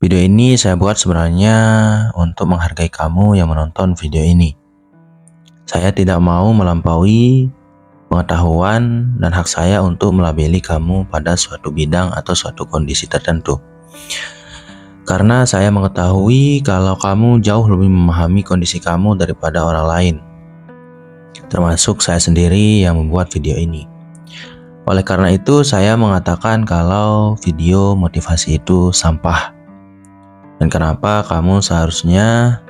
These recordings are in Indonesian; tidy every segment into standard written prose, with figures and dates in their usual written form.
Video ini saya buat sebenarnya untuk menghargai kamu yang menonton video ini. Saya tidak mau melampaui pengetahuan dan hak saya untuk melabeli kamu pada suatu bidang atau suatu kondisi tertentu. Karena saya mengetahui kalau kamu jauh lebih memahami kondisi kamu daripada orang lain. Termasuk saya sendiri yang membuat video ini. Oleh karena itu, saya mengatakan kalau video motivasi itu sampah. Dan kenapa kamu seharusnya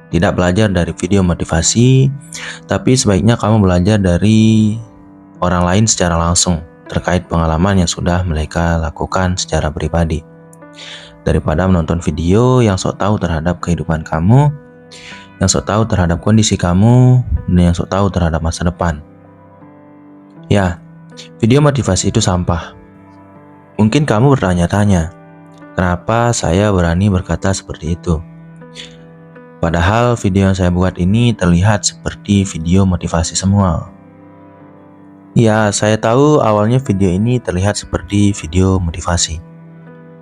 tidak belajar dari video motivasi, tapi sebaiknya kamu belajar dari orang lain secara langsung terkait pengalaman yang sudah mereka lakukan secara pribadi. Daripada menonton video yang sok tahu terhadap kehidupan kamu, yang sok tahu terhadap kondisi kamu, dan yang sok tahu terhadap masa depan. Ya, video motivasi itu sampah. Mungkin kamu bertanya-tanya, kenapa saya berani berkata seperti itu? Padahal video yang saya buat ini terlihat seperti video motivasi semua. Ya, saya tahu awalnya video ini terlihat seperti video motivasi.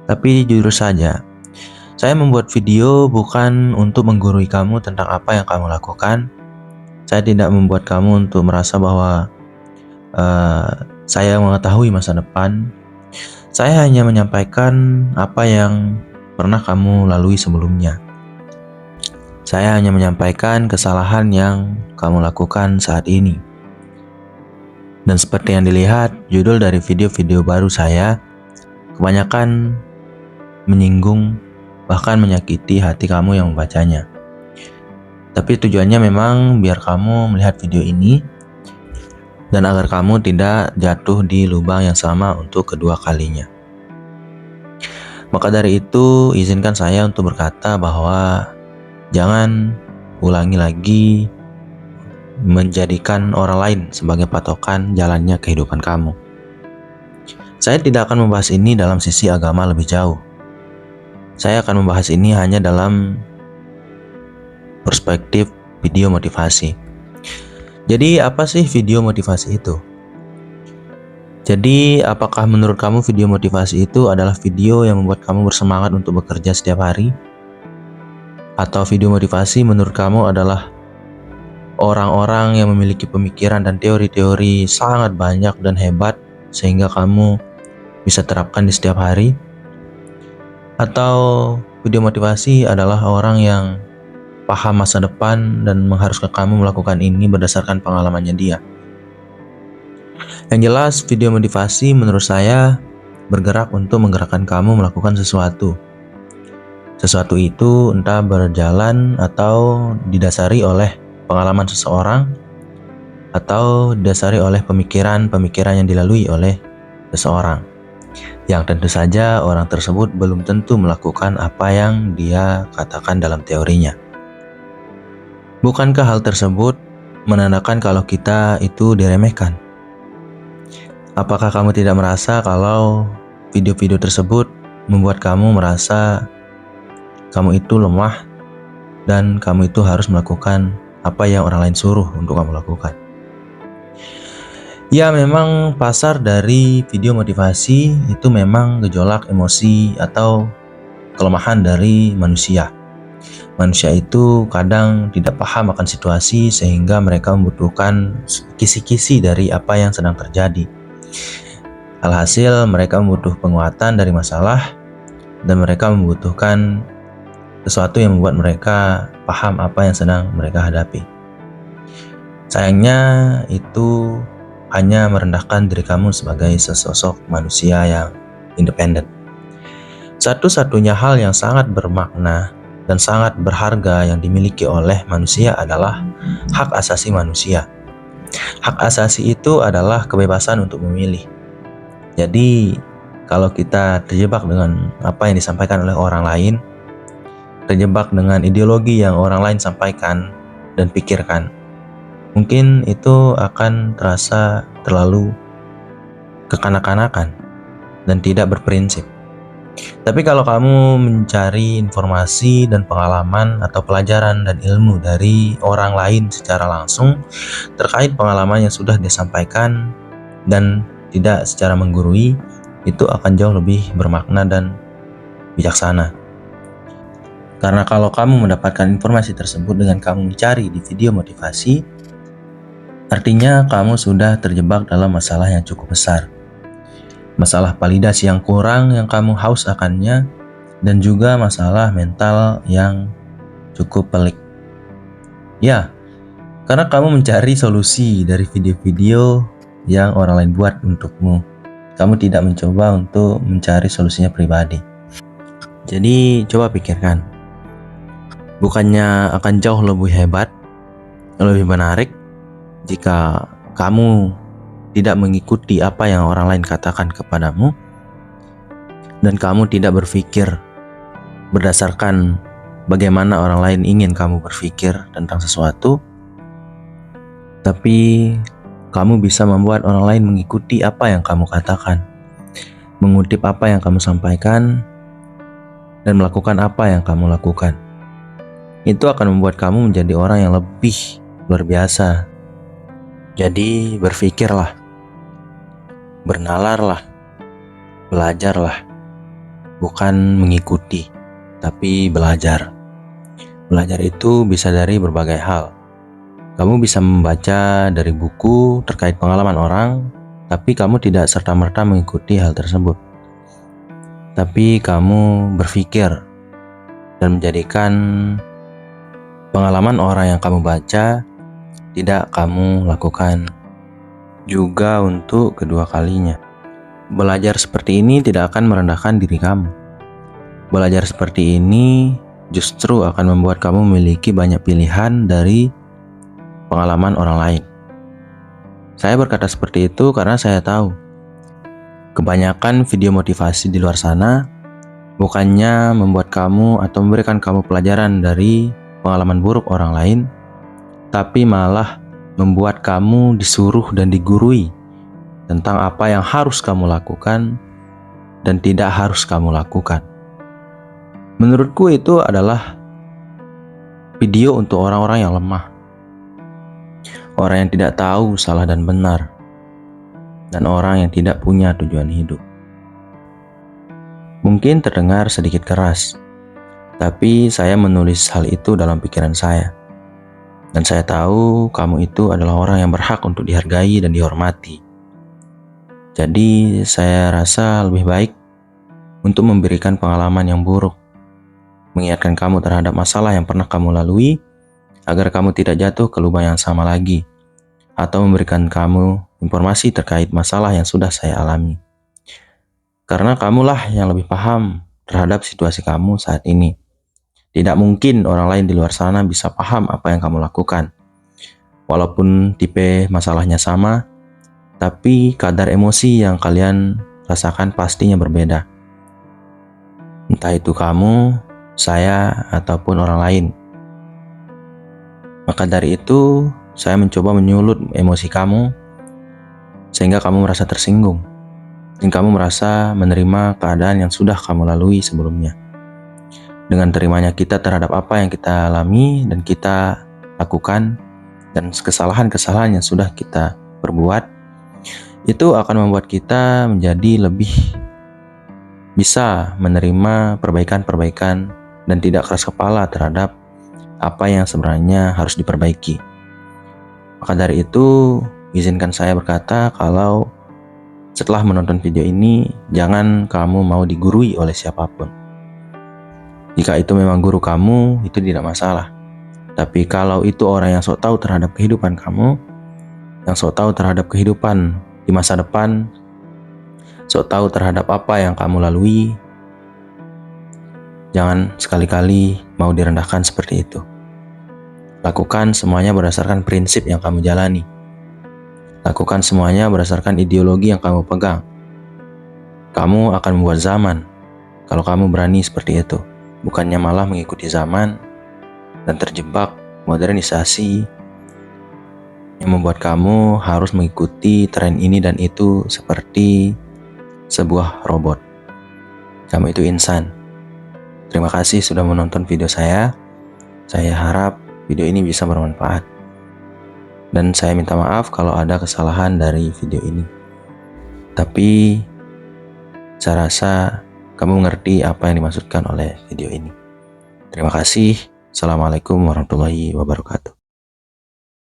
Tapi jujur saja, saya membuat video bukan untuk menggurui kamu tentang apa yang kamu lakukan. Saya tidak membuat kamu untuk merasa bahwa saya mengetahui masa depan. Saya hanya menyampaikan apa yang pernah kamu lalui sebelumnya. Saya hanya menyampaikan kesalahan yang kamu lakukan saat ini. Dan seperti yang dilihat, judul dari video-video baru saya kebanyakan menyinggung, bahkan menyakiti hati kamu yang membacanya. Tapi tujuannya memang biar kamu melihat video ini dan agar kamu tidak jatuh di lubang yang sama untuk kedua kalinya. Maka dari itu, izinkan saya untuk berkata bahwa jangan ulangi lagi menjadikan orang lain sebagai patokan jalannya kehidupan kamu. Saya tidak akan membahas ini dalam sisi agama lebih jauh. Saya akan membahas ini hanya dalam perspektif video motivasi. Jadi apa sih video motivasi itu? Jadi apakah menurut kamu video motivasi itu adalah video yang membuat kamu bersemangat untuk bekerja setiap hari? Atau video motivasi menurut kamu adalah orang-orang yang memiliki pemikiran dan teori-teori sangat banyak dan hebat sehingga kamu bisa terapkan di setiap hari? Atau video motivasi adalah orang yang paham masa depan dan mengharuskan kamu melakukan ini berdasarkan pengalamannya dia? Yang jelas, video motivasi menurut saya bergerak untuk menggerakkan kamu melakukan sesuatu. Sesuatu itu entah berjalan atau didasari oleh pengalaman seseorang atau didasari oleh pemikiran-pemikiran yang dilalui oleh seseorang. Yang tentu saja orang tersebut belum tentu melakukan apa yang dia katakan dalam teorinya. Bukankah hal tersebut menandakan kalau kita itu diremehkan? Apakah kamu tidak merasa kalau video-video tersebut membuat kamu merasa kamu itu lemah dan kamu itu harus melakukan apa yang orang lain suruh untuk kamu lakukan? Ya, memang pasar dari video motivasi itu memang gejolak emosi atau kelemahan dari manusia. Manusia itu kadang tidak paham akan situasi sehingga mereka membutuhkan kisi-kisi dari apa yang sedang terjadi. Alhasil mereka membutuhkan penguatan dari masalah dan mereka membutuhkan sesuatu yang membuat mereka paham apa yang sedang mereka hadapi. Sayangnya itu hanya merendahkan diri kamu sebagai sesosok manusia yang independen. Satu-satunya hal yang sangat bermakna dan sangat berharga yang dimiliki oleh manusia adalah hak asasi manusia. Hak asasi itu adalah kebebasan untuk memilih. Jadi, kalau kita terjebak dengan apa yang disampaikan oleh orang lain, terjebak dengan ideologi yang orang lain sampaikan dan pikirkan, mungkin itu akan terasa terlalu kekanak-kanakan dan tidak berprinsip. Tapi kalau kamu mencari informasi dan pengalaman atau pelajaran dan ilmu dari orang lain secara langsung terkait pengalaman yang sudah disampaikan dan tidak secara menggurui, itu akan jauh lebih bermakna dan bijaksana. Karena kalau kamu mendapatkan informasi tersebut dengan kamu mencari di video motivasi, artinya kamu sudah terjebak dalam masalah yang cukup besar. Masalah validasi yang kurang yang kamu haus akannya, dan juga masalah mental yang cukup pelik. Ya, karena kamu mencari solusi dari video-video yang orang lain buat untukmu. Kamu tidak mencoba untuk mencari solusinya pribadi. Jadi coba pikirkan, bukannya akan jauh lebih hebat, lebih menarik jika kamu tidak mengikuti apa yang orang lain katakan kepadamu, dan kamu tidak berpikir berdasarkan bagaimana orang lain ingin kamu berpikir tentang sesuatu, tapi kamu bisa membuat orang lain mengikuti apa yang kamu katakan, mengutip apa yang kamu sampaikan, dan melakukan apa yang kamu lakukan. Itu akan membuat kamu menjadi orang yang lebih luar biasa. Jadi berpikirlah, bernalarlah, belajarlah, bukan mengikuti, tapi belajar. Belajar itu bisa dari berbagai hal. Kamu bisa membaca dari buku terkait pengalaman orang, tapi kamu tidak serta-merta mengikuti hal tersebut. Tapi kamu berpikir dan menjadikan pengalaman orang yang kamu baca tidak kamu lakukan juga untuk kedua kalinya. Belajar seperti ini tidak akan merendahkan diri kamu. Belajar seperti ini justru akan membuat kamu memiliki banyak pilihan dari pengalaman orang lain. Saya berkata seperti itu karena saya tahu kebanyakan video motivasi di luar sana bukannya membuat kamu atau memberikan kamu pelajaran dari pengalaman buruk orang lain, tapi malah membuat kamu disuruh dan digurui tentang apa yang harus kamu lakukan dan tidak harus kamu lakukan. Menurutku itu adalah video untuk orang-orang yang lemah, orang yang tidak tahu salah dan benar, dan orang yang tidak punya tujuan hidup. Mungkin terdengar sedikit keras, tapi saya menulis hal itu dalam pikiran saya. Dan saya tahu kamu itu adalah orang yang berhak untuk dihargai dan dihormati. Jadi saya rasa lebih baik untuk memberikan pengalaman yang buruk, mengingatkan kamu terhadap masalah yang pernah kamu lalui, agar kamu tidak jatuh ke lubang yang sama lagi, atau memberikan kamu informasi terkait masalah yang sudah saya alami. Karena kamulah yang lebih paham terhadap situasi kamu saat ini. Tidak mungkin orang lain di luar sana bisa paham apa yang kamu lakukan. Walaupun tipe masalahnya sama, tapi kadar emosi yang kalian rasakan pastinya berbeda. Entah itu kamu, saya, ataupun orang lain. Maka dari itu, saya mencoba menyulut emosi kamu sehingga kamu merasa tersinggung dan kamu merasa menerima keadaan yang sudah kamu lalui sebelumnya. Dengan terimanya kita terhadap apa yang kita alami dan kita lakukan, dan kesalahan-kesalahan yang sudah kita perbuat, itu akan membuat kita menjadi lebih bisa menerima perbaikan-perbaikan dan tidak keras kepala terhadap apa yang sebenarnya harus diperbaiki. Maka dari itu, izinkan saya berkata kalau setelah menonton video ini, jangan kamu mau digurui oleh siapapun. Jika itu memang guru kamu, itu tidak masalah. Tapi kalau itu orang yang sok tahu terhadap kehidupan kamu, yang sok tahu terhadap kehidupan di masa depan, sok tahu terhadap apa yang kamu lalui, jangan sekali-kali mau direndahkan seperti itu. Lakukan semuanya berdasarkan prinsip yang kamu jalani. Lakukan semuanya berdasarkan ideologi yang kamu pegang. Kamu akan membuat zaman kalau kamu berani seperti itu, bukannya malah mengikuti zaman dan terjebak modernisasi yang membuat kamu harus mengikuti tren ini dan itu seperti sebuah robot. Kamu itu insan. Terima kasih sudah menonton video saya. Saya harap video ini bisa bermanfaat. Dan saya minta maaf kalau ada kesalahan dari video ini. Tapi saya rasa kamu mengerti apa yang dimaksudkan oleh video ini. Terima kasih. Assalamualaikum warahmatullahi wabarakatuh.